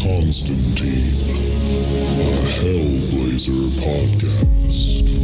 Constantine, a Hellblazer podcast.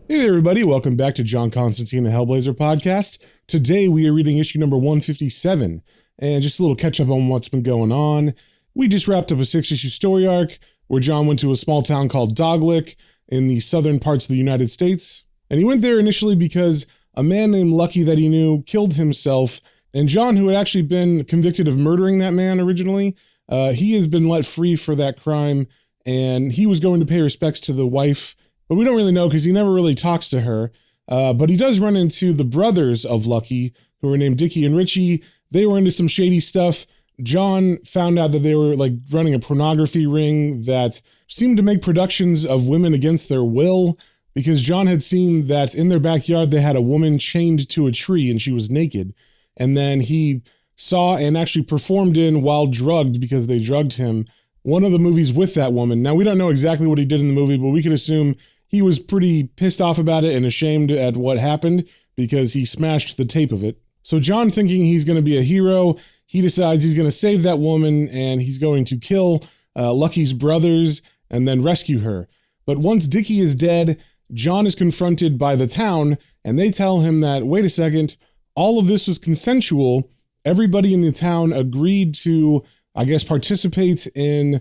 Hey there, everybody. Welcome back to John Constantine, a Hellblazer podcast. Today, we are reading issue number 157, and just a little catch-up on what's been going on. We just wrapped up a 6-issue story arc where John went to a small town called Doglick in the southern parts of the United States. And he went there initially because a man named Lucky that he knew killed himself, and John, who had actually been convicted of murdering that man originally, he has been let free for that crime, and he was going to pay respects to the wife, but we don't really know because he never really talks to her. But he does run into the brothers of Lucky, who are named Dickie and Richie. They were into some shady stuff. John found out that they were like running a pornography ring that seemed to make productions of women against their will, because John had seen that in their backyard they had a woman chained to a tree and she was naked. And then he saw and actually performed in, while drugged because they drugged him, one of the movies with that woman. Now, we don't know exactly what he did in the movie, but we can assume he was pretty pissed off about it and ashamed at what happened because he smashed the tape of it. So John, thinking he's going to be a hero, he decides he's going to save that woman and he's going to kill Lucky's brothers and then rescue her. But once Dickie is dead, John is confronted by the town and they tell him that, wait a second, all of this was consensual. Everybody in the town agreed to, participate in,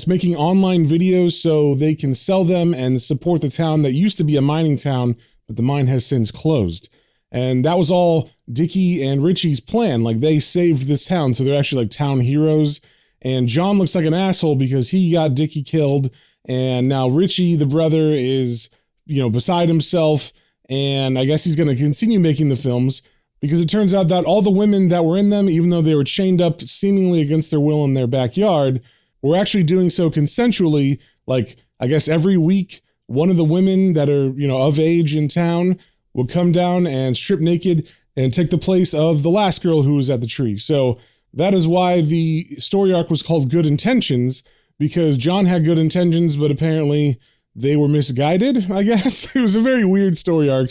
making online videos so they can sell them and support the town that used to be a mining town, but the mine has since closed. And that was all Dickie and Richie's plan. Like, they saved this town, so they're actually like town heroes. And John looks like an asshole because he got Dickie killed. And now Richie, the brother, is, beside himself. And I guess he's going to continue making the films, because it turns out that all the women that were in them, even though they were chained up seemingly against their will in their backyard, were actually doing so consensually. Like, I guess every week, one of the women that are, of age in town would come down and strip naked and take the place of the last girl who was at the tree. So that is why the story arc was called Good Intentions, because John had good intentions, but apparently they were misguided, I guess. It was a very weird story arc.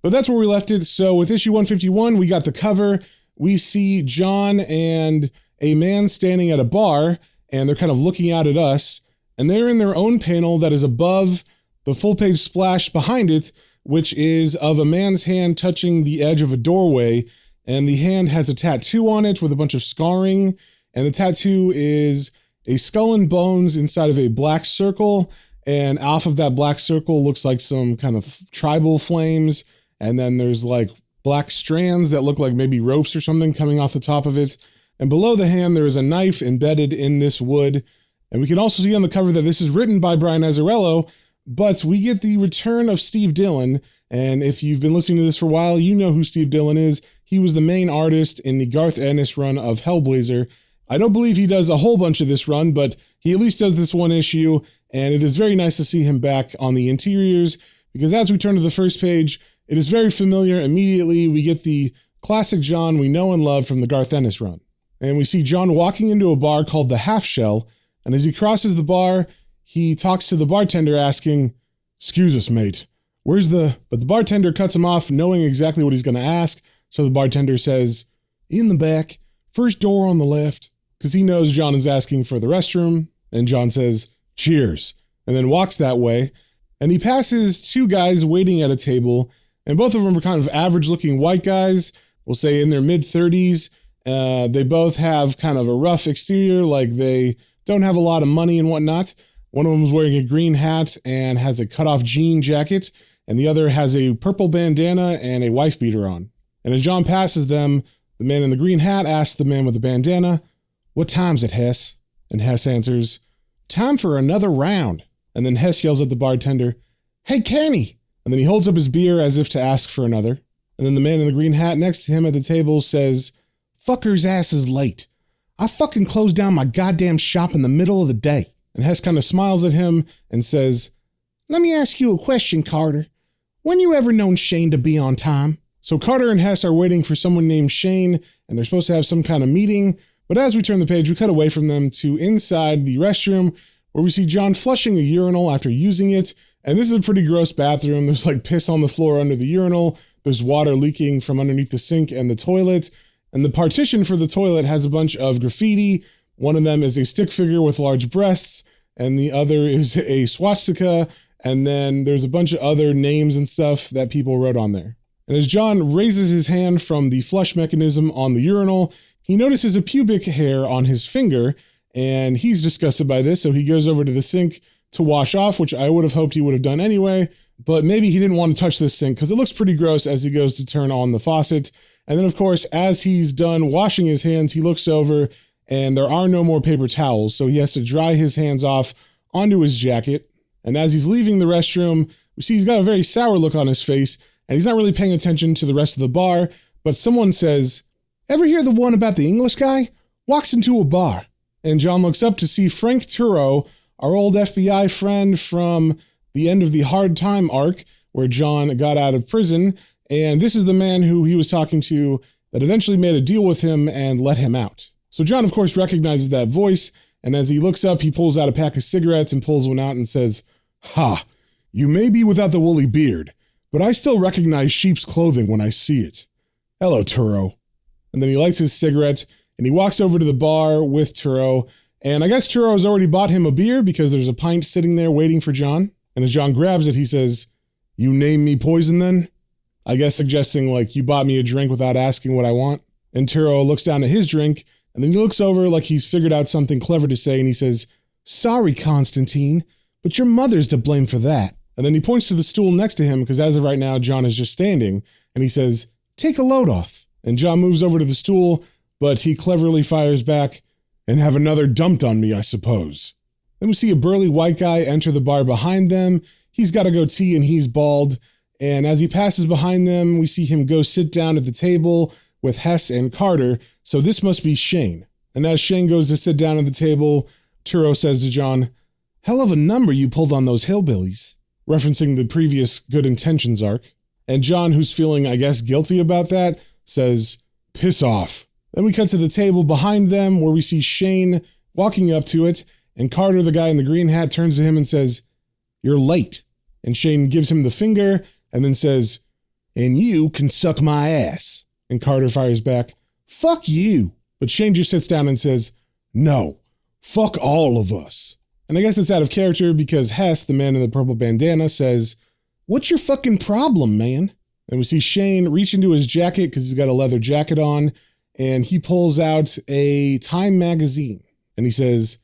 But that's where we left it. So with issue 151, we got the cover. We see John and a man standing at a bar, and they're kind of looking out at us, and they're in their own panel that is above the full page splash behind it, which is of a man's hand touching the edge of a doorway, and the hand has a tattoo on it with a bunch of scarring, and the tattoo is a skull and bones inside of a black circle, and off of that black circle looks like some kind of tribal flames, and then there's like black strands that look like maybe ropes or something coming off the top of it. And below the hand, there is a knife embedded in this wood. And we can also see on the cover that this is written by Brian Azzarello, but we get the return of Steve Dillon. And if you've been listening to this for a while, you know who Steve Dillon is. He was the main artist in the Garth Ennis run of Hellblazer. I don't believe he does a whole bunch of this run, but he at least does this one issue. And it is very nice to see him back on the interiors, because as we turn to the first page, it is very familiar. Immediately, we get the classic John we know and love from the Garth Ennis run. And we see John walking into a bar called the Half Shell. And as he crosses the bar, he talks to the bartender asking, "Excuse us, mate, where's the..." But the bartender cuts him off, knowing exactly what he's going to ask. So the bartender says, "In the back, first door on the left," because he knows John is asking for the restroom. And John says, "Cheers," and then walks that way. And he passes two guys waiting at a table. And both of them are kind of average-looking white guys, we'll say in their mid-30s. They both have kind of a rough exterior, like they don't have a lot of money and whatnot. One of them is wearing a green hat and has a cut-off jean jacket, and the other has a purple bandana and a wife beater on. And as John passes them, the man in the green hat asks the man with the bandana, "What time's it, Hess?" And Hess answers, "Time for another round." And then Hess yells at the bartender, "Hey, Kenny!" And then he holds up his beer as if to ask for another. And then the man in the green hat next to him at the table says, "Fucker's ass is late. I fucking closed down my goddamn shop in the middle of the day." And Hess kind of smiles at him and says, "Let me ask you a question, Carter. When you ever known Shane to be on time?" So Carter and Hess are waiting for someone named Shane, and they're supposed to have some kind of meeting. But as we turn the page, we cut away from them to inside the restroom, where we see John flushing a urinal after using it. And this is a pretty gross bathroom. There's like piss on the floor under the urinal. There's water leaking from underneath the sink and the toilet. And the partition for the toilet has a bunch of graffiti. One of them is a stick figure with large breasts, and the other is a swastika. And then there's a bunch of other names and stuff that people wrote on there. And as John raises his hand from the flush mechanism on the urinal, he notices a pubic hair on his finger, and he's disgusted by this, so he goes over to the sink to wash off, which I would have hoped he would have done anyway, but maybe he didn't want to touch this sink because it looks pretty gross as he goes to turn on the faucet. And then, of course, as he's done washing his hands, he looks over, and there are no more paper towels, so he has to dry his hands off onto his jacket. And as he's leaving the restroom, we see he's got a very sour look on his face, and he's not really paying attention to the rest of the bar, but someone says, "Ever hear the one about the English guy? Walks into a bar." And John looks up to see Frank Turro, our old FBI friend from the end of the Hard Time arc, where John got out of prison. And this is the man who he was talking to that eventually made a deal with him and let him out. So John, of course, recognizes that voice. And as he looks up, he pulls out a pack of cigarettes and pulls one out and says, "Ha, you may be without the woolly beard, but I still recognize sheep's clothing when I see it. Hello, Turro." And then he lights his cigarette and he walks over to the bar with Turro. And I guess Turro has already bought him a beer because there's a pint sitting there waiting for John. And as John grabs it, he says, "You name me poison then?" I guess suggesting like, you bought me a drink without asking what I want. And Turro looks down at his drink, and then he looks over like he's figured out something clever to say, and he says, "Sorry, Constantine, but your mother's to blame for that." And then he points to the stool next to him, because as of right now, John is just standing, and he says, "Take a load off." And John moves over to the stool, but he cleverly fires back, "And have another dumped on me, I suppose." Then we see a burly white guy enter the bar behind them. He's got a goatee and he's bald. And as he passes behind them, we see him go sit down at the table with Hess and Carter. So this must be Shane. And as Shane goes to sit down at the table, Turro says to John, "Hell of a number you pulled on those hillbillies," referencing the previous Good Intentions arc. And John, who's feeling, I guess, guilty about that, says, "Piss off." Then we cut to the table behind them where we see Shane walking up to it, and Carter, the guy in the green hat, turns to him and says, "You're late." And Shane gives him the finger and then says, "And you can suck my ass." And Carter fires back, "Fuck you." But Shane just sits down and says, "No, fuck all of us." And I guess it's out of character because Hess, the man in the purple bandana, says, "What's your fucking problem, man?" And we see Shane reach into his jacket because he's got a leather jacket on, and he pulls out a Time magazine. And he says,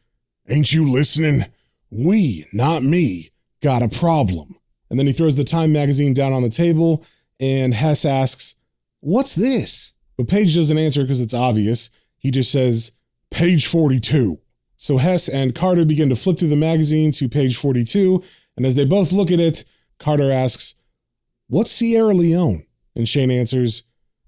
"Ain't you listening? We, not me, got a problem." And then he throws the Time magazine down on the table, and Hess asks, "What's this?" But Paige doesn't answer because it's obvious. He just says, "Page 42. So Hess and Carter begin to flip through the magazine to page 42, and as they both look at it, Carter asks, "What's Sierra Leone?" And Shane answers,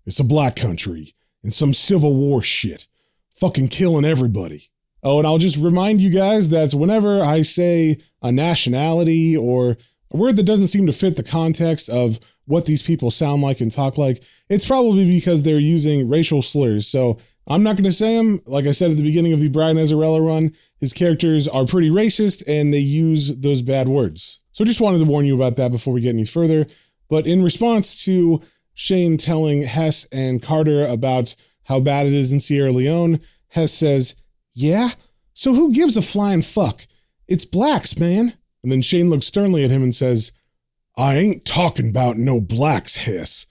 "It's a black country, and some Civil War shit. Fucking killing everybody." Oh, and I'll just remind you guys that whenever I say a nationality or a word that doesn't seem to fit the context of what these people sound like and talk like, it's probably because they're using racial slurs. So I'm not going to say them. Like I said at the beginning of the Brian Azzarello run, his characters are pretty racist and they use those bad words. So just wanted to warn you about that before we get any further. But in response to Shane telling Hess and Carter about how bad it is in Sierra Leone, Hess says, "Yeah? So who gives a flying fuck? It's blacks, man." And then Shane looks sternly at him and says, "I ain't talking about no blacks, Hess.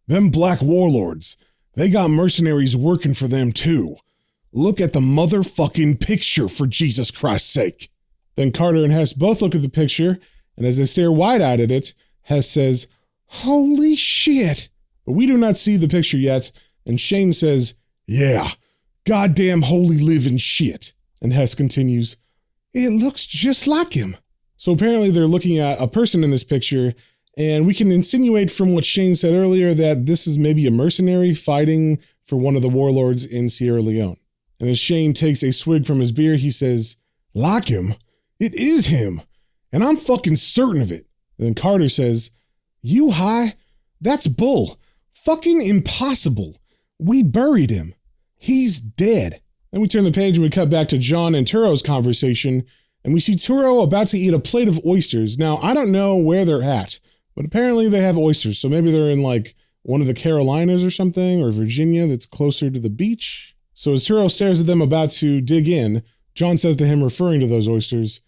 Them black warlords, they got mercenaries working for them too. Look at the motherfucking picture, for Jesus Christ's sake." Then Carter and Hess both look at the picture, and as they stare wide-eyed at it, Hess says, "Holy shit." But we do not see the picture yet, and Shane says, "Yeah, goddamn holy living shit." And Hess continues, "It looks just like him." So apparently they're looking at a person in this picture, and we can insinuate from what Shane said earlier that this is maybe a mercenary fighting for one of the warlords in Sierra Leone. And as Shane takes a swig from his beer, he says, "Like him? It is him. And I'm fucking certain of it." And then Carter says, "You high? That's bull. Fucking impossible. We buried him. He's dead. Then we turn the page and we cut back to John and Turro's conversation, and we see Turro about to eat a plate of oysters. Now, I don't know where they're at, but apparently they have oysters, so maybe they're in like one of the Carolinas or something, or Virginia that's closer to the beach. So as Turro stares at them about to dig in, John says to him, referring to those oysters,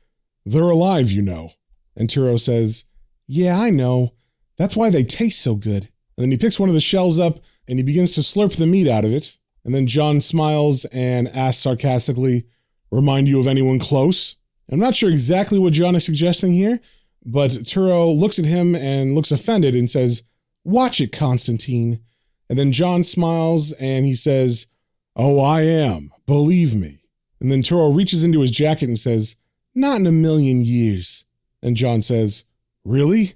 "They're alive, you know." And Turro says, "Yeah, I know. That's why they taste so good." And then he picks one of the shells up and he begins to slurp the meat out of it. And then John smiles and asks sarcastically, "Remind you of anyone close?" I'm not sure exactly what John is suggesting here, but Turro looks at him and looks offended and says, "Watch it, Constantine." And then John smiles and he says, "Oh, I am. Believe me." And then Turro reaches into his jacket and says, "Not in a million years." And John says, "Really?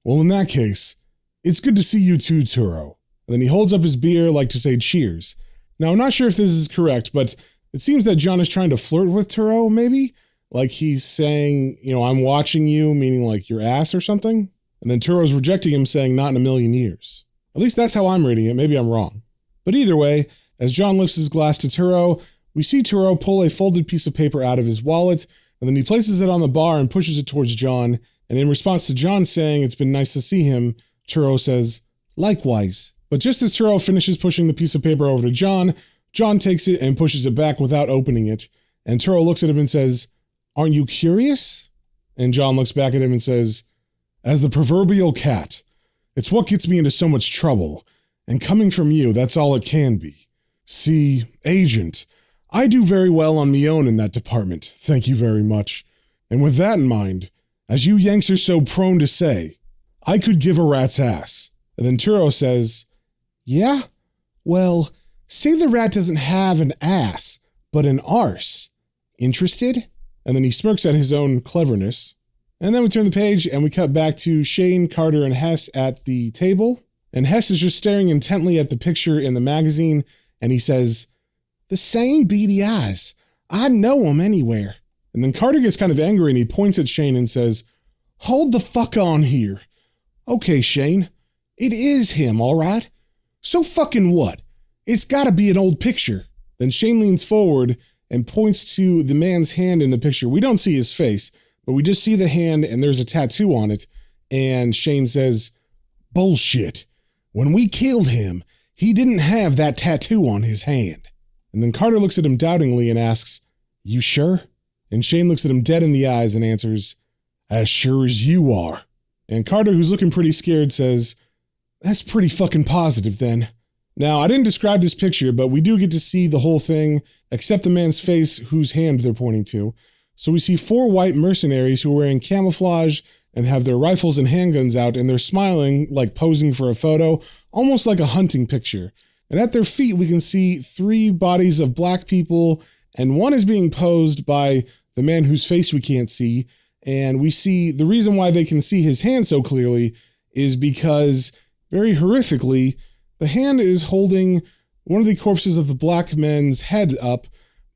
Well, in that case, it's good to see you too, Turro." And then he holds up his beer like to say cheers. Now, I'm not sure if this is correct, but it seems that John is trying to flirt with Turro, maybe? Like he's saying, "I'm watching you," meaning like your ass or something. And then Turro's rejecting him, saying, "Not in a million years." At least that's how I'm reading it. Maybe I'm wrong. But either way, as John lifts his glass to Turro, we see Turro pull a folded piece of paper out of his wallet, and then he places it on the bar and pushes it towards John. And in response to John saying it's been nice to see him, Turro says, "Likewise." But just as Turro finishes pushing the piece of paper over to John, John takes it and pushes it back without opening it. And Turro looks at him and says, "Aren't you curious?" And John looks back at him and says, "As the proverbial cat, it's what gets me into so much trouble. And coming from you, that's all it can be. See, Agent, I do very well on me own in that department, thank you very much. And with that in mind, as you Yanks are so prone to say, I could give a rat's ass." And then Turro says, "Yeah? Well, say the rat doesn't have an ass, but an arse. Interested?" And then he smirks at his own cleverness. And then we turn the page and we cut back to Shane, Carter, and Hess at the table. And Hess is just staring intently at the picture in the magazine, and he says, "The same beady eyes. I'd know 'em anywhere." And then Carter gets kind of angry and he points at Shane and says, "Hold the fuck on here. Okay, Shane, it is him, all right? So fucking what? It's gotta be an old picture." Then Shane leans forward and points to the man's hand in the picture. We don't see his face, but we just see the hand and there's a tattoo on it. And Shane says, "Bullshit. When we killed him, he didn't have that tattoo on his hand." And then Carter looks at him doubtingly and asks, "You sure?" And Shane looks at him dead in the eyes and answers, "As sure as you are." And Carter, who's looking pretty scared, says, "That's pretty fucking positive then." Now, I didn't describe this picture, but we do get to see the whole thing, except the man's face whose hand they're pointing to. So we see 4 white mercenaries who are wearing camouflage and have their rifles and handguns out, and they're smiling, like posing for a photo, almost like a hunting picture. And at their feet, we can see 3 bodies of black people, and one is being posed by the man whose face we can't see. And we see the reason why they can see his hand so clearly is because, very horrifically, the hand is holding one of the corpses of the black man's head up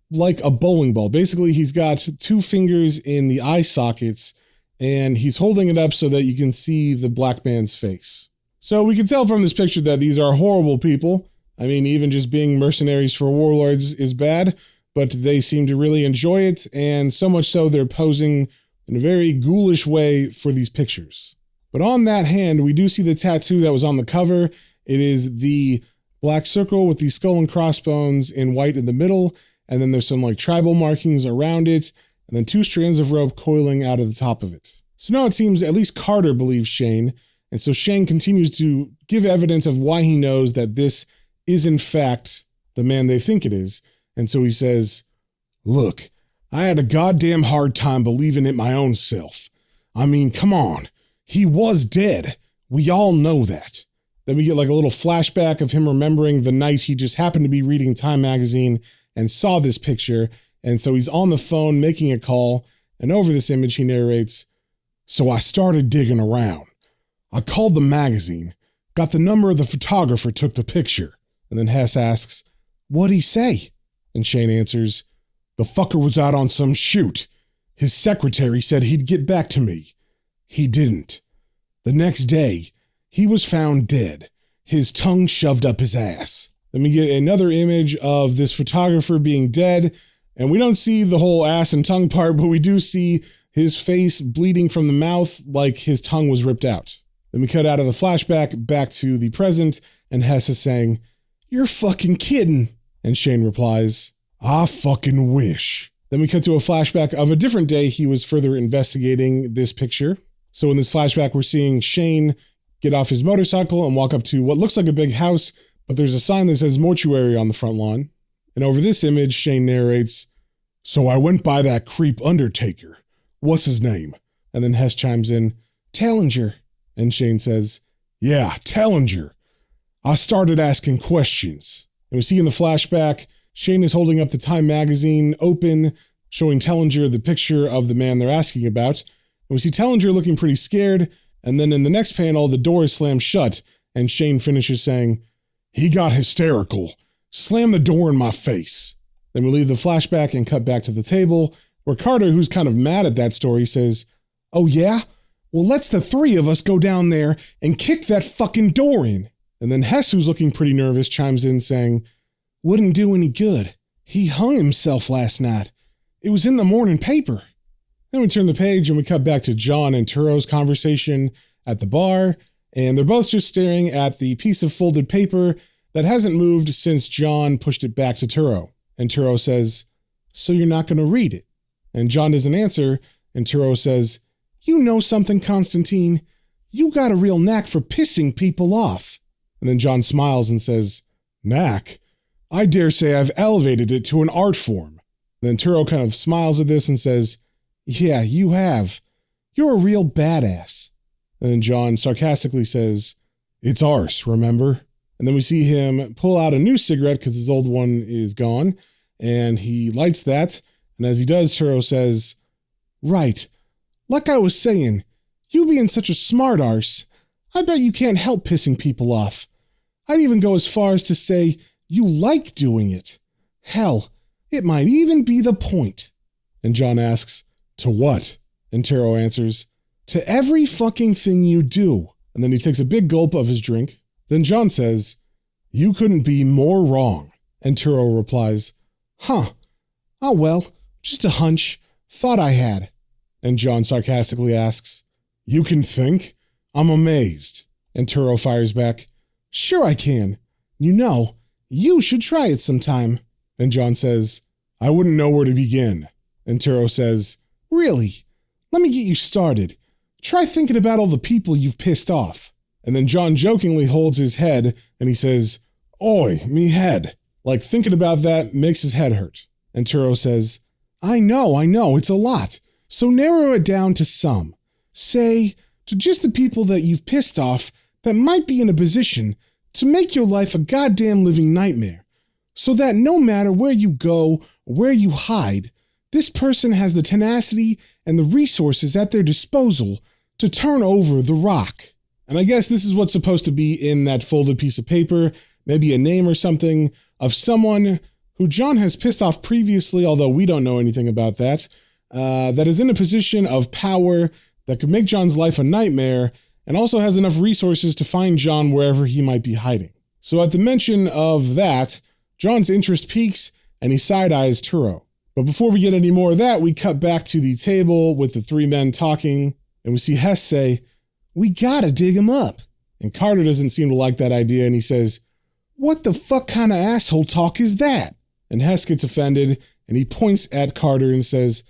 like a bowling ball. Basically, he's got 2 fingers in the eye sockets, and he's holding it up so that you can see the black man's face. So we can tell from this picture that these are horrible people. I mean, even just being mercenaries for warlords is bad, but they seem to really enjoy it, and so much so they're posing in a very ghoulish way for these pictures. But on that hand, we do see the tattoo that was on the cover. It is the black circle with the skull and crossbones in white in the middle, and then there's some like tribal markings around it, and then 2 strands of rope coiling out of the top of it. So now it seems at least Carter believes Shane, and so Shane continues to give evidence of why he knows that this is in fact the man they think it is. And so he says, "Look, I had a goddamn hard time believing it my own self. I mean, come on, he was dead. We all know that." Then we get like a little flashback of him remembering the night he just happened to be reading Time magazine and saw this picture. And so he's on the phone making a call, and over this image he narrates, "So I started digging around. I called the magazine, got the number of the photographer, took the picture." And then Hess asks, "What'd he say?" And Shane answers, "The fucker was out on some shoot. His secretary said he'd get back to me. He didn't. The next day, he was found dead. his tongue shoved up his ass. Then we get another image of this photographer being dead, and we don't see the whole ass and tongue part, but we do see his face bleeding from the mouth like his tongue was ripped out. Then we cut out of the flashback back to the present, and Hess is saying, "You're fucking kidding." And Shane replies, "I fucking wish." Then we cut to a flashback of a different day he was further investigating this picture. So in this flashback, we're seeing Shane get off his motorcycle and walk up to what looks like a big house, but there's a sign that says mortuary on the front lawn. And over this image, Shane narrates, "So I went by that creep undertaker. What's his name?" And then Hess chimes in, "Tellinger." And Shane says, "Yeah, Tellinger. I started asking questions." And we see in the flashback, Shane is holding up the Time magazine open, showing Tellinger the picture of the man they're asking about. And we see Tellinger looking pretty scared. And then in the next panel, the door is slammed shut. And Shane finishes saying, "He got hysterical. Slammed the door in my face." Then we leave the flashback and cut back to the table, where Carter, who's kind of mad at that story, says, "Oh yeah? Well, let's the three of us go down there and kick that fucking door in." And then Hess, who's looking pretty nervous, chimes in saying, "Wouldn't do any good. He hung himself last night. It was in the morning paper." Then we turn the page and we cut back to John and Turro's conversation at the bar, and they're both just staring at the piece of folded paper that hasn't moved since John pushed it back to Turro. And Turro says, "So you're not going to read it?" And John doesn't answer, and Turro says, "You know something, Constantine? You got a real knack for pissing people off." And then John smiles and says, "Knack? I dare say I've elevated it to an art form." And then Turro kind of smiles at this and says, "Yeah, you have. You're a real badass." And then John sarcastically says, "It's arse, remember?" And then we see him pull out a new cigarette because his old one is gone, and he lights that. And as he does, Turro says, "Right. Like I was saying, you being such a smart arse, I bet you can't help pissing people off. I'd even go as far as to say you like doing it. Hell, it might even be the point." And John asks, "To what?" And Turro answers, "To every fucking thing you do." And then he takes a big gulp of his drink. Then John says, "You couldn't be more wrong." And Turro replies, "Huh. Oh well, just a hunch. Thought I had." And John sarcastically asks, "You can think? I'm amazed." And Turro fires back, "Sure I can. You know, you should try it sometime." And John says, "I wouldn't know where to begin." And Turro says, "Really? Let me get you started. Try thinking about all the people you've pissed off." And then John jokingly holds his head and he says, "Oi, me head." Like thinking about that makes his head hurt. And Turro says, I know, it's a lot. So narrow it down to some. Say, to just the people that you've pissed off that might be in a position to make your life a goddamn living nightmare. So that no matter where you go or where you hide, this person has the tenacity and the resources at their disposal to turn over the rock. And I guess this is what's supposed to be in that folded piece of paper, maybe a name or something of someone who John has pissed off previously, although we don't know anything about that, that is in a position of power that could make John's life a nightmare and also has enough resources to find John wherever he might be hiding. So at the mention of that, John's interest peaks and he side-eyes Turro. But before we get any more of that, we cut back to the table with the three men talking, and we see Hess say, "We gotta dig him up." And Carter doesn't seem to like that idea, and he says, "What the fuck kind of asshole talk is that?" And Hess gets offended, and he points at Carter and says,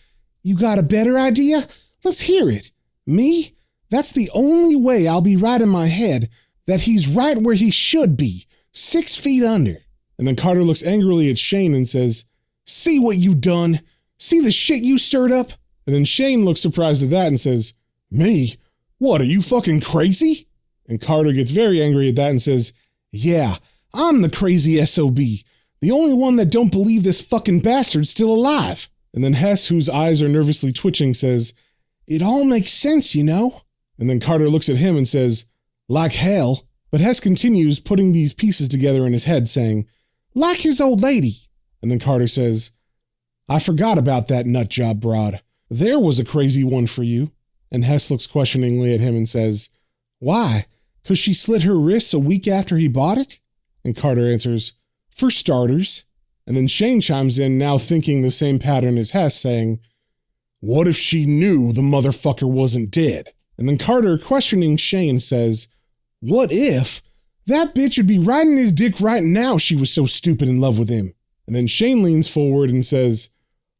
"You got a better idea? Let's hear it. Me? That's the only way I'll be right in my head that he's right where he should be, 6 feet under." And then Carter looks angrily at Shane and says, "See what you done? See the shit you stirred up?" And then Shane looks surprised at that and says, "Me? What, are you fucking crazy?" And Carter gets very angry at that and says, "Yeah, I'm the crazy SOB. The only one that don't believe this fucking bastard's still alive." And then Hess, whose eyes are nervously twitching, says, "It all makes sense, you know." And then Carter looks at him and says, "Like hell." But Hess continues putting these pieces together in his head, saying, "Like his old lady." And then Carter says, "I forgot about that nut job broad. There was a crazy one for you." And Hess looks questioningly at him and says, "Why? 'Cause she slit her wrists a week after he bought it? And Carter answers, for starters. And then Shane chimes in, now thinking the same pattern as Hess, saying, what if she knew the motherfucker wasn't dead? And then Carter, questioning Shane, says, what if that bitch would be riding his dick right now she was so stupid in love with him? And then Shane leans forward and says,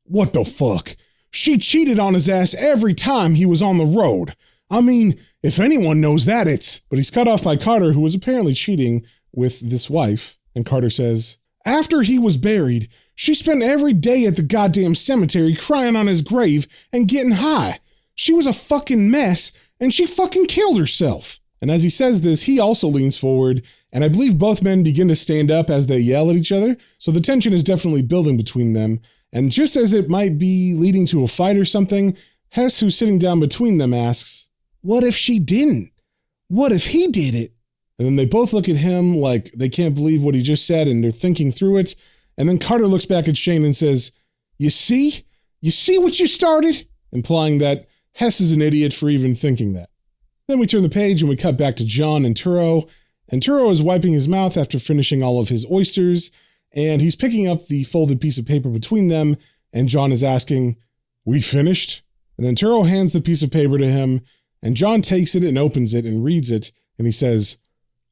what the fuck? She cheated on his ass every time he was on the road. I mean, if anyone knows that, it's... But he's cut off by Carter, who was apparently cheating with this wife. And Carter says, after he was buried, she spent every day at the goddamn cemetery crying on his grave and getting high. She was a fucking mess, and she fucking killed herself. And as he says this, he also leans forward, and I believe both men begin to stand up as they yell at each other, so the tension is definitely building between them. And just as it might be leading to a fight or something, Hess, who's sitting down between them, asks, what if she didn't? What if he did it? And then they both look at him like they can't believe what he just said, and they're thinking through it. And then Carter looks back at Shane and says, you see? You see what you started? Implying that Hess is an idiot for even thinking that. Then we turn the page and we cut back to John and Turro. And Turro is wiping his mouth after finishing all of his oysters. And he's picking up the folded piece of paper between them. And John is asking, we finished? And then Turro hands the piece of paper to him. And John takes it and opens it and reads it. And he says,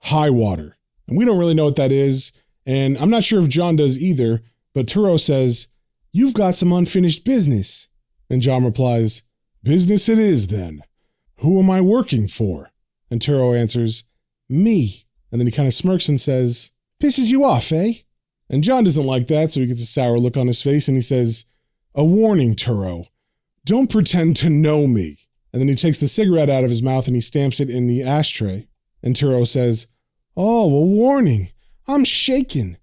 high water. And we don't really know what that is. And I'm not sure if John does either. But Turro says, you've got some unfinished business. And John replies, business it is then. Who am I working for? And Turro answers, me. And then he kind of smirks and says, pisses you off, eh? And John doesn't like that, so he gets a sour look on his face and he says, a warning, Turro. Don't pretend to know me. And then he takes the cigarette out of his mouth and he stamps it in the ashtray. And Turro says, oh, a warning. I'm shaken.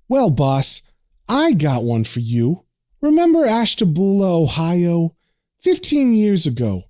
Well, boss, I got one for you. Remember Ashtabula, Ohio? 15 years ago.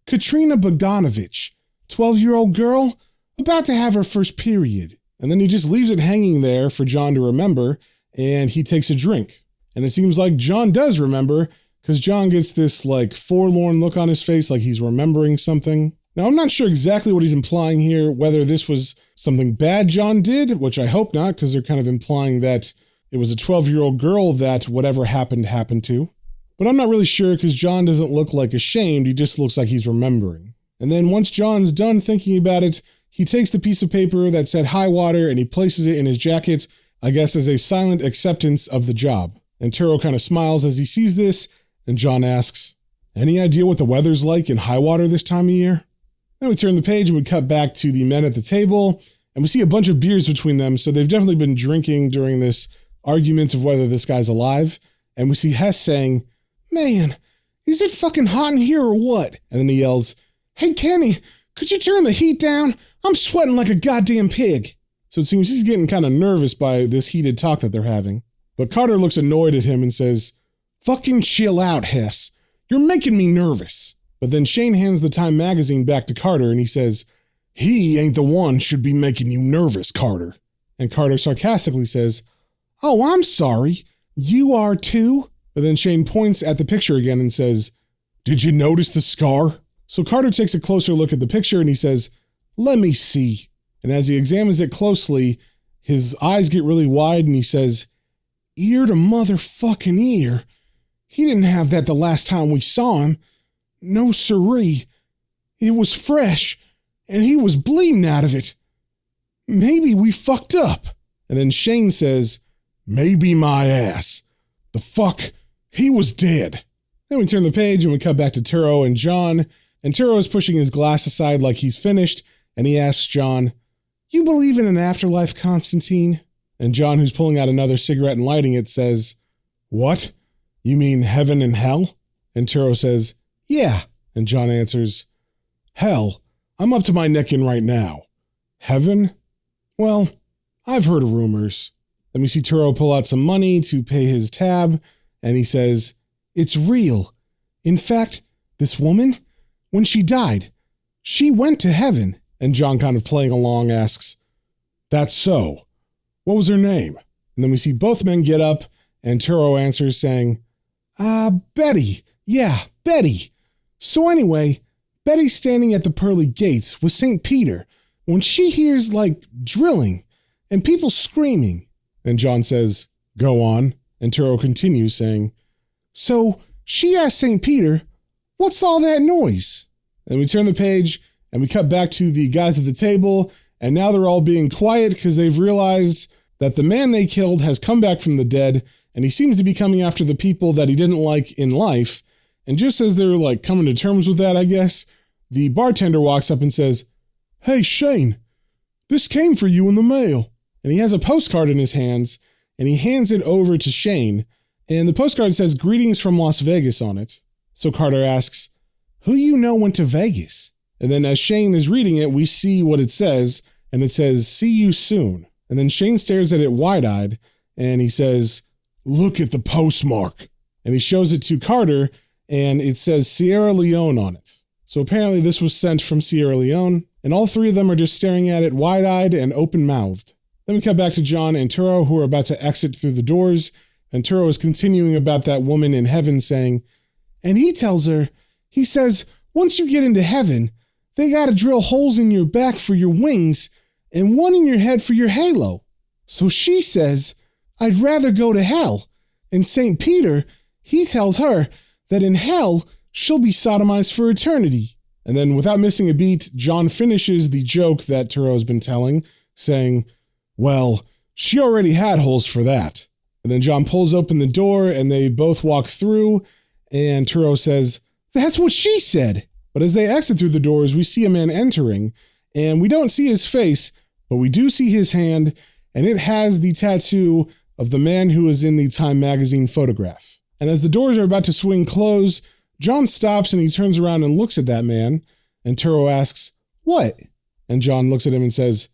Katrina Bogdanovich, 12-year-old girl, about to have her first period. And then he just leaves it hanging there for John to remember, and he takes a drink. And it seems like John does remember, because John gets this, forlorn look on his face, like he's remembering something. Now, I'm not sure exactly what he's implying here, whether this was something bad John did, which I hope not, because they're kind of implying that it was a 12-year-old girl that whatever happened to. But I'm not really sure because John doesn't look like ashamed, he just looks like he's remembering. And then once John's done thinking about it, he takes the piece of paper that said high water and he places it in his jacket, I guess as a silent acceptance of the job. And Turro kind of smiles as he sees this, and John asks, any idea what the weather's like in high water this time of year? Then we turn the page and we cut back to the men at the table, and we see a bunch of beers between them, so they've definitely been drinking during this argument of whether this guy's alive. And we see Hess saying, man, is it fucking hot in here or what? And then he yells, hey, Kenny, could you turn the heat down? I'm sweating like a goddamn pig. So it seems he's getting kind of nervous by this heated talk that they're having. But Carter looks annoyed at him and says, fucking chill out, Hess. You're making me nervous. But then Shane hands the Time magazine back to Carter and he says, he ain't the one should be making you nervous, Carter. And Carter sarcastically says, oh, I'm sorry. You are too? But then Shane points at the picture again and says, did you notice the scar? So Carter takes a closer look at the picture and he says, let me see. And as he examines it closely, his eyes get really wide and he says, ear to motherfucking ear. He didn't have that the last time we saw him. No siree. It was fresh and he was bleeding out of it. Maybe we fucked up. And then Shane says, maybe my ass. The fuck? He was dead. Then we turn the page and we cut back to Turro and John. And Turro is pushing his glass aside like he's finished. And he asks John, you believe in an afterlife, Constantine? And John, who's pulling out another cigarette and lighting it, says, what? You mean heaven and hell? And Turro says, yeah. And John answers, hell, I'm up to my neck in right now. Heaven? Well, I've heard rumors. Then we see Turro pull out some money to pay his tab, and he says, it's real. In fact, this woman, when she died, she went to heaven. And John, kind of playing along, asks, that's so. What was her name? And then we see both men get up, and Turro answers saying, Betty. Yeah, Betty. So anyway, Betty standing at the pearly gates with St. Peter, when she hears like drilling and people screaming. And John says, go on. And Turro continues saying, so she asked St. Peter, what's all that noise? And we turn the page and we cut back to the guys at the table. And now they're all being quiet because they've realized that the man they killed has come back from the dead. And he seems to be coming after the people that he didn't like in life. And just as they're like coming to terms with that, I guess, the bartender walks up and says, hey, Shane, this came for you in the mail. And he has a postcard in his hands and he hands it over to Shane. And the postcard says, greetings from Las Vegas on it. So Carter asks, who you know went to Vegas? And then as Shane is reading it, we see what it says. And it says, see you soon. And then Shane stares at it wide-eyed and he says, look at the postmark. And he shows it to Carter and it says Sierra Leone on it. So apparently this was sent from Sierra Leone. And all three of them are just staring at it wide-eyed and open-mouthed. Then we cut back to John and Turro, who are about to exit through the doors. And Turro is continuing about that woman in heaven saying, and he tells her, he says, once you get into heaven, they gotta drill holes in your back for your wings and one in your head for your halo. So she says, I'd rather go to hell. And St. Peter, he tells her that in hell, she'll be sodomized for eternity. And then without missing a beat, John finishes the joke that Turro's been telling, saying, well, she already had holes for that. And then John pulls open the door and they both walk through and Turro says, that's what she said. But as they exit through the doors, we see a man entering and we don't see his face, but we do see his hand and it has the tattoo of the man who was in the Time magazine photograph. And as the doors are about to swing closed, John stops and he turns around and looks at that man and Turro asks, what? And John looks at him and says,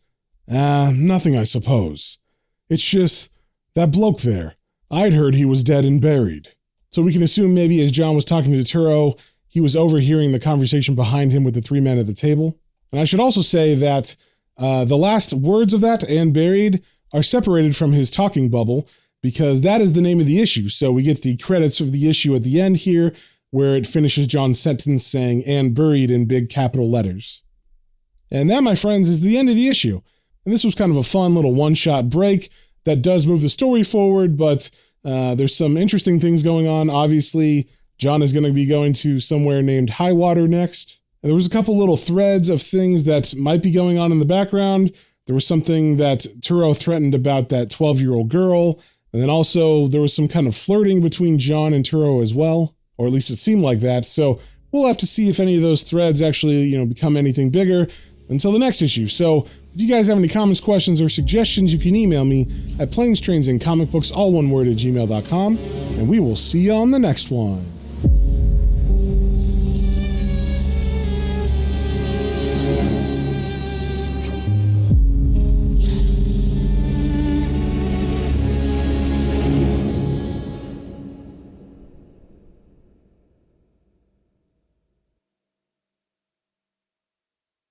nothing, I suppose. It's just that bloke there. I'd heard he was dead and buried. So we can assume maybe as John was talking to Turro, he was overhearing the conversation behind him with the three men at the table. And I should also say that the last words of that, and buried, are separated from his talking bubble because that is the name of the issue. So we get the credits of the issue at the end here where it finishes John's sentence saying, and buried in big capital letters. And that, my friends, is the end of the issue. And this was kind of a fun little one-shot break that does move the story forward, but there's some interesting things going on. Obviously, John is going to be going to somewhere named Highwater next. And there was a couple little threads of things that might be going on in the background. There was something that Turro threatened about that 12-year-old girl. And then also there was some kind of flirting between John and Turro as well, or at least it seemed like that. So we'll have to see if any of those threads actually, become anything bigger until the next issue. So if you guys have any comments, questions, or suggestions, you can email me at planestrains and comicbooks, all one word, @gmail.com. And we will see you on the next one.